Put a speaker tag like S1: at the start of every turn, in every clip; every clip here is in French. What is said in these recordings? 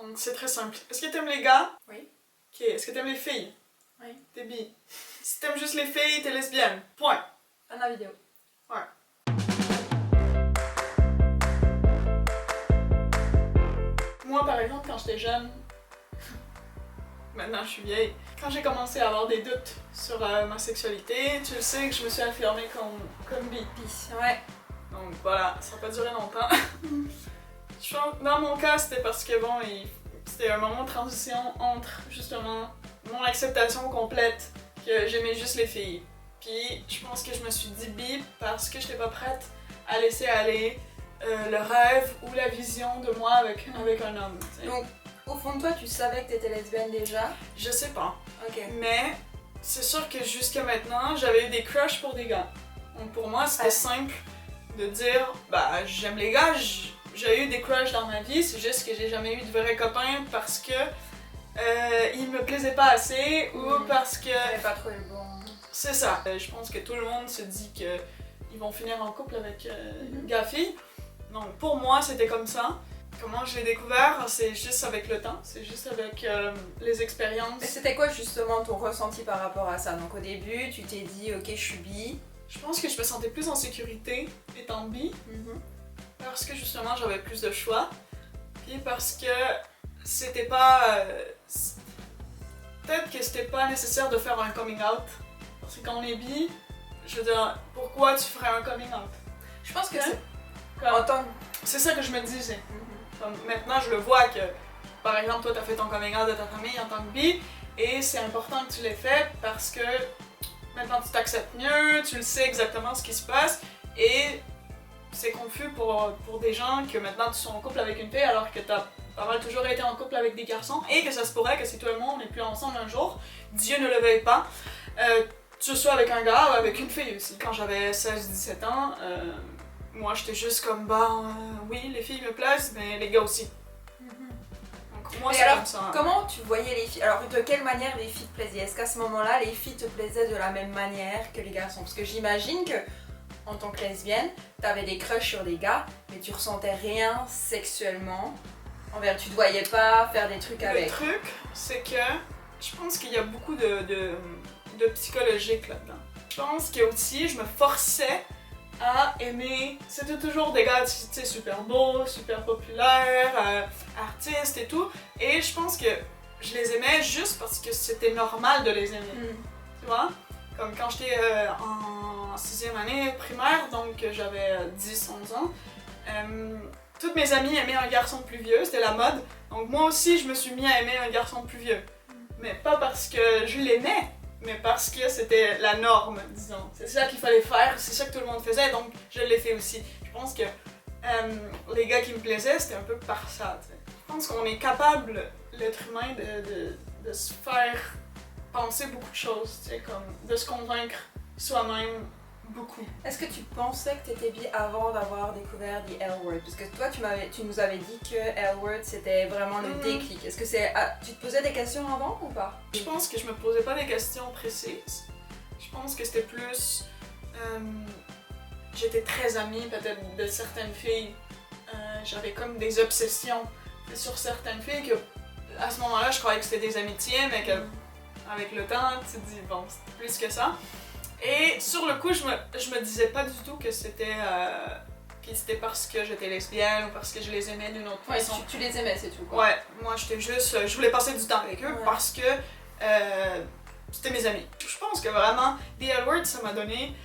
S1: Donc c'est très simple. Est-ce que t'aimes les gars?
S2: Oui.
S1: Ok. Est-ce que t'aimes les filles?
S2: Oui.
S1: T'es bi. Si t'aimes juste les filles, t'es lesbienne. Point.
S2: Dans la vidéo.
S1: Ouais. Moi, par exemple, quand j'étais jeune, maintenant je suis vieille, quand j'ai commencé à avoir des doutes sur ma sexualité, tu le sais que je me suis affirmée comme bi.
S2: Ouais.
S1: Donc voilà, ça n'a pas duré longtemps. Je pense, dans mon cas, c'était parce que bon, c'était un moment de transition entre justement mon acceptation complète que j'aimais juste les filles. Puis je pense que je me suis dit bi parce que j'étais pas prête à laisser aller le rêve ou la vision de moi avec un homme. T'sais.
S2: Donc, au fond de toi, tu savais que t'étais lesbienne déjà?
S1: Je sais pas.
S2: Ok.
S1: Mais c'est sûr que jusqu'à maintenant, j'avais eu des crushs pour des gars. Donc pour moi, c'était simple de dire, bah j'aime les gars, j'ai eu des crushs dans ma vie, c'est juste que j'ai jamais eu de vrais copains parce que ils me plaisaient pas assez ou parce que...
S2: J'avais pas trouvé le bon...
S1: C'est ça. Je pense que tout le monde se dit qu'ils vont finir en couple avec gars-filles. Donc pour moi, c'était comme ça. Comment je l'ai découvert? C'est juste avec le temps, c'est juste avec les expériences.
S2: Et c'était quoi justement ton ressenti par rapport à ça? Donc au début, tu t'es dit, ok, je suis bi.
S1: Je pense que je me sentais plus en sécurité étant bi. Parce que justement j'avais plus de choix, puis parce que c'était pas... peut-être que c'était pas nécessaire de faire un coming out, parce que quand on est bi, je veux dire, pourquoi tu ferais un coming out?
S2: Je pense que
S1: c'est ça que je me disais. Comme maintenant je le vois que, par exemple, toi t'as fait ton coming out de ta famille en tant que bi, et c'est important que tu l'aies fait parce que maintenant tu t'acceptes mieux, tu le sais exactement ce qui se passe, et c'est confus pour des gens que maintenant tu sois en couple avec une fille alors que t'as pas mal toujours été en couple avec des garçons et que ça se pourrait que si toi et moi on n'est plus ensemble un jour, Dieu ne le veuille pas, tu sois avec un gars ou avec une fille aussi. Quand j'avais 16-17 ans, moi j'étais juste comme oui les filles me plaisent mais les gars aussi. Donc moi c'est comme ça.
S2: Comment tu voyais les filles? Alors de quelle manière les filles te plaisaient? Est-ce qu'à ce moment-là les filles te plaisaient de la même manière que les garçons? Parce que j'imagine que en tant que lesbienne, t'avais des crushs sur des gars, mais tu ressentais rien sexuellement envers. Tu te voyais pas faire des trucs avec.
S1: Le truc, c'est que je pense qu'il y a beaucoup de psychologique là-dedans. Je pense que aussi, je me forçais à aimer. C'était toujours des gars, tu sais, super beaux, super populaires, artistes et tout. Et je pense que je les aimais juste parce que c'était normal de les aimer. Tu vois? Comme quand j'étais en 6e année primaire, donc j'avais 10-11 ans, toutes mes amies aimaient un garçon plus vieux, c'était la mode. Donc moi aussi, je me suis mis à aimer un garçon plus vieux. Mais pas parce que je l'aimais, mais parce que c'était la norme, disons. C'est ça qu'il fallait faire, c'est ça que tout le monde faisait, donc je l'ai fait aussi. Je pense que les gars qui me plaisaient, c'était un peu par ça. T'sais. Je pense qu'on est capable, l'être humain, de se faire penser beaucoup de choses, tu sais, comme de se convaincre soi-même beaucoup.
S2: Est-ce que tu pensais que t'étais bi avant d'avoir découvert The L-Word? Parce que toi, tu nous avais dit que L-Word c'était vraiment le déclic. Est-ce que tu te posais des questions avant ou pas?
S1: Je pense que je me posais pas des questions précises. Je pense que c'était plus... j'étais très amie peut-être de certaines filles. J'avais comme des obsessions sur certaines filles que, à ce moment-là, je croyais que c'était des amitiés, mais que avec le temps, tu te dis, bon, c'est plus que ça. Et sur le coup, je me disais pas du tout que c'était parce que j'étais lesbienne ou parce que je les aimais d'une autre façon.
S2: Tu les aimais, c'est tout, quoi.
S1: Ouais, moi j'étais juste, je voulais passer du temps avec eux parce que c'était mes amis. Je pense que vraiment, The L-Word, ça m'a donné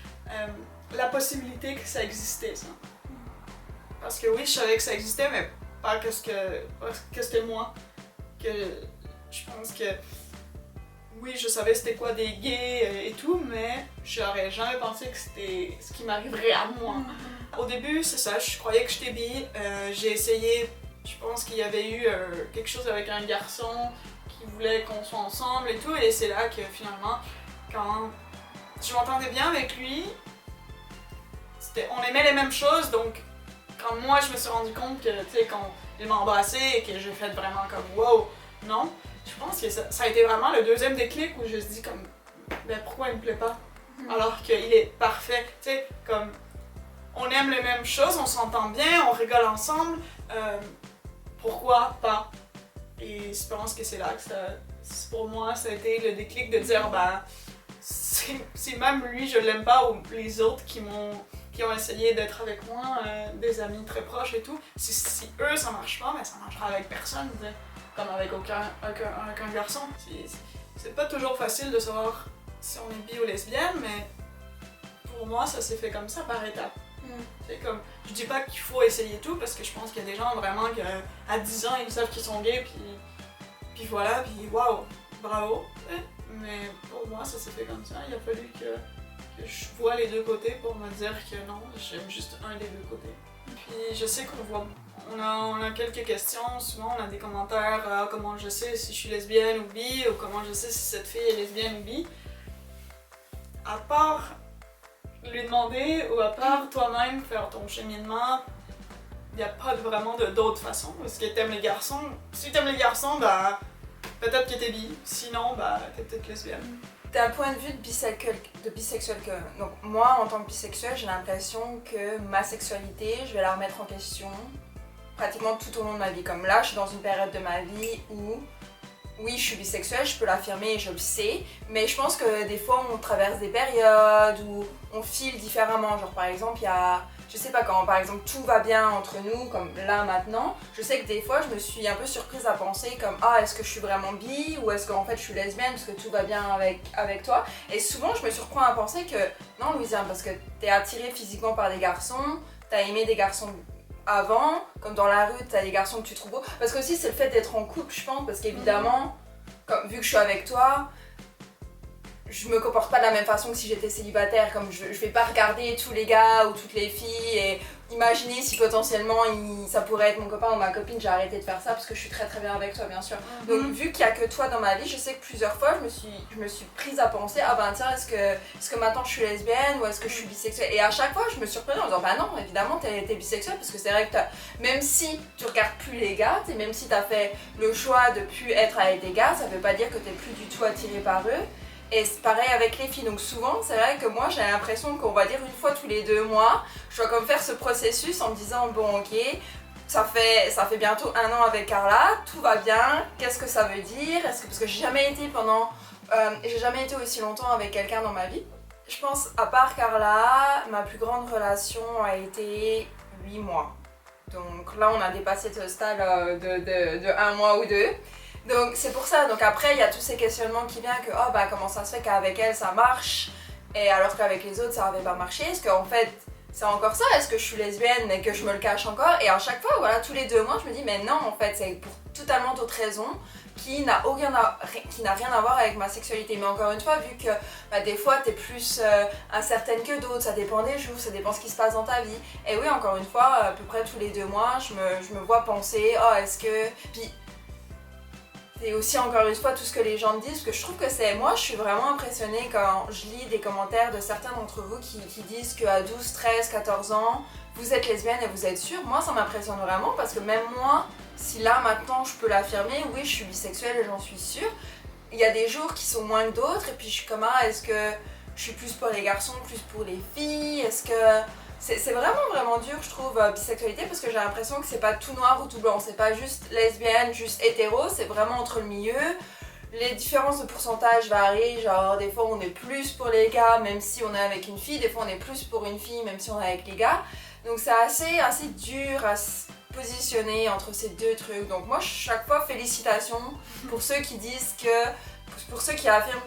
S1: la possibilité que ça existait, ça. Parce que oui, je savais que ça existait, mais pas que c'était moi. Que je pense que oui, je savais c'était quoi des gays et tout, mais j'aurais jamais pensé que c'était ce qui m'arriverait à moi. Au début, c'est ça, je croyais que j'étais bi. J'ai essayé, je pense qu'il y avait eu quelque chose avec un garçon qui voulait qu'on soit ensemble et tout, et c'est là que finalement, quand je m'entendais bien avec lui, on aimait les mêmes choses, donc quand moi je me suis rendu compte que, tu sais, quand il m'a embrassé et que j'ai fait vraiment comme wow, non. Je pense que ça a été vraiment le deuxième déclic où je me suis dit comme, ben pourquoi il me plaît pas? Alors qu'il est parfait, tu sais, comme, on aime les mêmes choses, on s'entend bien, on rigole ensemble, pourquoi pas? Et je pense que c'est là que pour moi, ça a été le déclic de dire, ben, si même lui, je l'aime pas, ou les autres qui ont essayé d'être avec moi, des amis très proches et tout, si eux, ça marche pas, ben ça marchera avec personne, t'sais. Comme avec aucun garçon. C'est pas toujours facile de savoir si on est bi ou lesbienne, mais pour moi, ça s'est fait comme ça, par étapes. C'est comme, je dis pas qu'il faut essayer tout, parce que je pense qu'il y a des gens vraiment qu'à 10 ans, ils savent qu'ils sont gays, puis voilà, puis waouh, bravo. Mais pour moi, ça s'est fait comme ça. Il a fallu que je vois les deux côtés pour me dire que non, j'aime juste un des deux côtés. Puis je sais on a quelques questions, souvent on a des commentaires, comment je sais si je suis lesbienne ou bi, ou comment je sais si cette fille est lesbienne ou bi. À part lui demander, ou à part toi-même faire ton cheminement, il n'y a pas vraiment d'autre façon. Parce que t'aimes les garçons, si t'aimes les garçons, bah peut-être que t'es bi, sinon bah t'es peut-être lesbienne.
S2: D'un point de vue de bisexuel que... Donc moi, en tant que bisexuel, j'ai l'impression que ma sexualité, je vais la remettre en question pratiquement tout au long de ma vie. Comme là, je suis dans une période de ma vie où, oui, je suis bisexuelle, je peux l'affirmer et je le sais, mais je pense que des fois, on traverse des périodes où on file différemment. Genre par exemple, il y a... Je sais pas, quand par exemple tout va bien entre nous, comme là maintenant, je sais que des fois je me suis un peu surprise à penser comme ah, est-ce que je suis vraiment bi ou est-ce qu'en fait je suis lesbienne parce que tout va bien avec toi. Et souvent je me surprends à penser que non Louisiane, parce que t'es attirée physiquement par des garçons, t'as aimé des garçons avant, comme dans la rue t'as des garçons que tu trouves beaux. Parce que aussi c'est le fait d'être en couple je pense, parce qu'évidemment, vu que je suis avec toi, je me comporte pas de la même façon que si j'étais célibataire, comme je vais pas regarder tous les gars ou toutes les filles et imaginer si potentiellement ça pourrait être mon copain ou ma copine. J'ai arrêté de faire ça parce que je suis très très bien avec toi bien sûr. Donc vu qu'il y a que toi dans ma vie, je sais que plusieurs fois je me suis prise à penser ah ben tiens, est-ce que maintenant je suis lesbienne ou est-ce que je suis bisexuelle, et à chaque fois je me surprenais en disant bah non évidemment t'es bisexuelle, parce que c'est vrai que même si tu regardes plus les gars, même si t'as fait le choix de plus être avec des gars, ça veut pas dire que t'es plus du tout attirée par eux. Et c'est pareil avec les filles, donc souvent c'est vrai que moi j'ai l'impression qu'on va dire une fois tous les 2 mois, je dois comme faire ce processus en me disant bon ok, ça fait bientôt 1 an avec Carla, tout va bien, qu'est-ce que ça veut dire, parce que j'ai jamais été aussi longtemps avec quelqu'un dans ma vie. Je pense à part Carla, ma plus grande relation a été 8 mois. Donc là on a dépassé ce stade de 1 mois ou 2. Donc c'est pour ça, donc après il y a tous ces questionnements qui viennent que oh bah comment ça se fait qu'avec elle ça marche et alors qu'avec les autres ça avait pas marché, est-ce qu'en fait c'est encore ça, est-ce que je suis lesbienne mais que je me le cache encore, et à chaque fois voilà tous les 2 mois je me dis mais non en fait c'est pour totalement d'autres raisons qui n'a rien à voir avec ma sexualité. Mais encore une fois, vu que bah, des fois t'es plus incertaine que d'autres, ça dépend des jours, ça dépend ce qui se passe dans ta vie, et oui encore une fois à peu près tous les 2 mois je me vois penser oh est-ce que... Puis, et aussi encore une fois tout ce que les gens me disent, parce que je trouve que c'est... Moi je suis vraiment impressionnée quand je lis des commentaires de certains d'entre vous qui disent qu'à 12, 13, 14 ans, vous êtes lesbienne et vous êtes sûre. Moi ça m'impressionne vraiment, parce que même moi, si là maintenant je peux l'affirmer, oui je suis bisexuelle et j'en suis sûre, il y a des jours qui sont moins que d'autres, et puis je suis comme ah, est-ce que je suis plus pour les garçons, plus pour les filles, est-ce que... C'est vraiment dur je trouve bisexualité, parce que j'ai l'impression que c'est pas tout noir ou tout blanc, c'est pas juste lesbienne, juste hétéro, c'est vraiment entre le milieu. Les différences de pourcentage varient, genre des fois on est plus pour les gars même si on est avec une fille, des fois on est plus pour une fille même si on est avec les gars. Donc c'est assez dur à se positionner entre ces deux trucs. Donc moi chaque fois félicitations pour ceux qui disent que... pour ceux qui affirment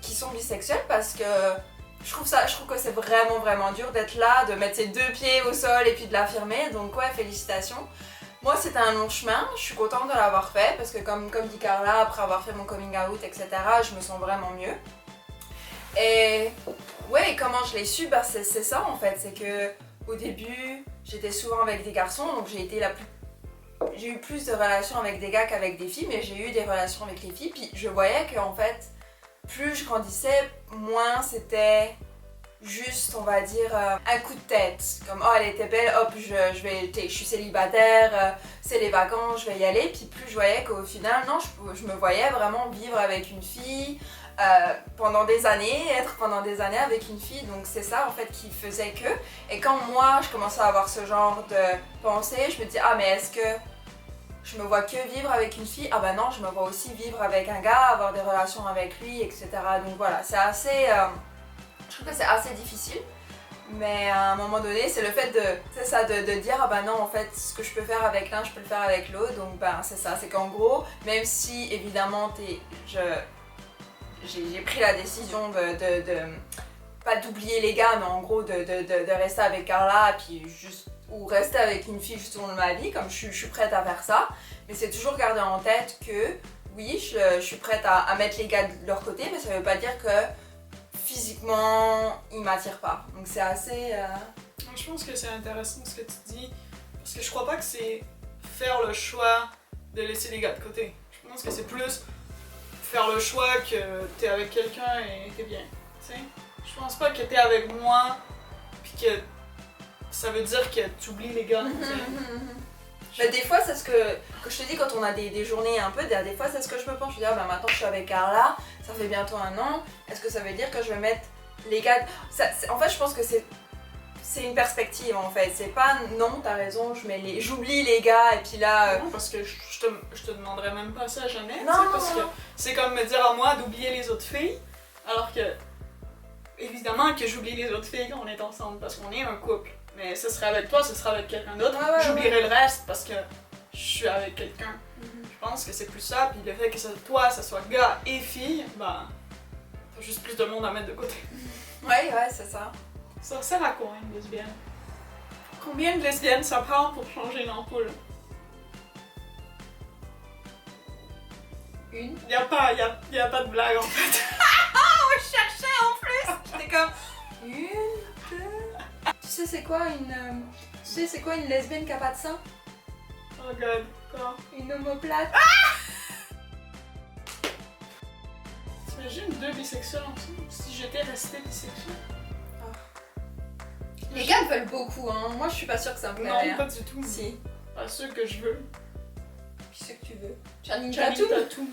S2: qu'ils sont bisexuels, parce que... Je trouve que c'est vraiment dur d'être là, de mettre ses 2 pieds au sol et puis de l'affirmer, donc ouais, félicitations. Moi c'était un long chemin, je suis contente de l'avoir fait, parce que comme dit Carla, après avoir fait mon coming out, etc., je me sens vraiment mieux. Et ouais, comment je l'ai su, bah c'est ça en fait, c'est que au début, j'étais souvent avec des garçons, donc j'ai eu plus de relations avec des gars qu'avec des filles, mais j'ai eu des relations avec les filles, puis je voyais qu'en fait, plus je grandissais, moins c'était juste, on va dire, un coup de tête. Comme, oh, elle était belle, hop, je suis célibataire, c'est les vacances, je vais y aller. Puis plus je voyais qu'au final, non, je me voyais vraiment vivre avec une fille pendant des années, être pendant des années avec une fille. Donc c'est ça, en fait, qui faisait que... Et quand moi, je commençais à avoir ce genre de pensée, je me dis, ah, mais est-ce que je me vois que vivre avec une fille, ah bah non, je me vois aussi vivre avec un gars, avoir des relations avec lui, etc. Donc voilà, c'est assez... je trouve que c'est assez difficile. Mais à un moment donné, c'est le fait de dire ah bah non, en fait, ce que je peux faire avec l'un, je peux le faire avec l'autre. Donc ben c'est ça, c'est qu'en gros, même si évidemment j'ai pris la décision pas d'oublier les gars, mais en gros de rester avec Carla, puis juste, ou rester avec une fille juste au long de ma vie, comme je suis prête à faire ça. Mais c'est toujours garder en tête que oui, je suis prête à mettre les gars de leur côté, mais ça veut pas dire que physiquement, il m'attire pas. Donc c'est assez...
S1: Je pense que c'est intéressant ce que tu dis, parce que je crois pas que c'est faire le choix de laisser les gars de côté. Je pense que c'est plus faire le choix que t'es avec quelqu'un et t'es bien. Tu sais? Je pense pas que t'es avec moi, puis que ça veut dire que tu oublies les gars.
S2: Mais des fois, c'est ce que je te dis quand on a des journées un peu, des fois c'est ce que je me pense. Je veux dire, bah, maintenant je suis avec Carla, ça fait bientôt 1 an, est-ce que ça veut dire que je vais mettre les gars... en fait, je pense que c'est une perspective en fait, c'est pas non, t'as raison, j'oublie les gars et puis là...
S1: Non, parce que je te demanderais même pas ça jamais,
S2: non,
S1: parce que c'est comme me dire à moi d'oublier les autres filles, alors que évidemment que j'oublie les autres filles quand on est ensemble, parce qu'on est un couple. Mais ce serait avec toi, ce serait avec quelqu'un d'autre. J'oublierais le reste parce que je suis avec quelqu'un. Je pense que c'est plus ça, puis le fait que ça soit gars et fille, bah t'as juste plus de monde à mettre de côté.
S2: Ouais, c'est ça.
S1: Ça sert à quoi une lesbienne? Combien de lesbiennes ça prend pour changer une ampoule?
S2: Une?
S1: Y a pas de blague en fait.
S2: Je cherchais en plus! J'étais comme... Une, deux... Tu sais c'est quoi une lesbienne qui a pas de sein?
S1: Oh god, quoi?
S2: Une omoplate.
S1: T'imagines 2 bisexuels ensemble? Si j'étais restée bisexuelle?
S2: Les gars me veulent beaucoup, hein. Moi je suis pas sûre que ça me plairait.
S1: Non, pas du tout.
S2: Si.
S1: Pas ceux que je veux.
S2: Puis ceux que tu veux. Channing
S1: Channing
S2: Tatum.
S1: Tatum.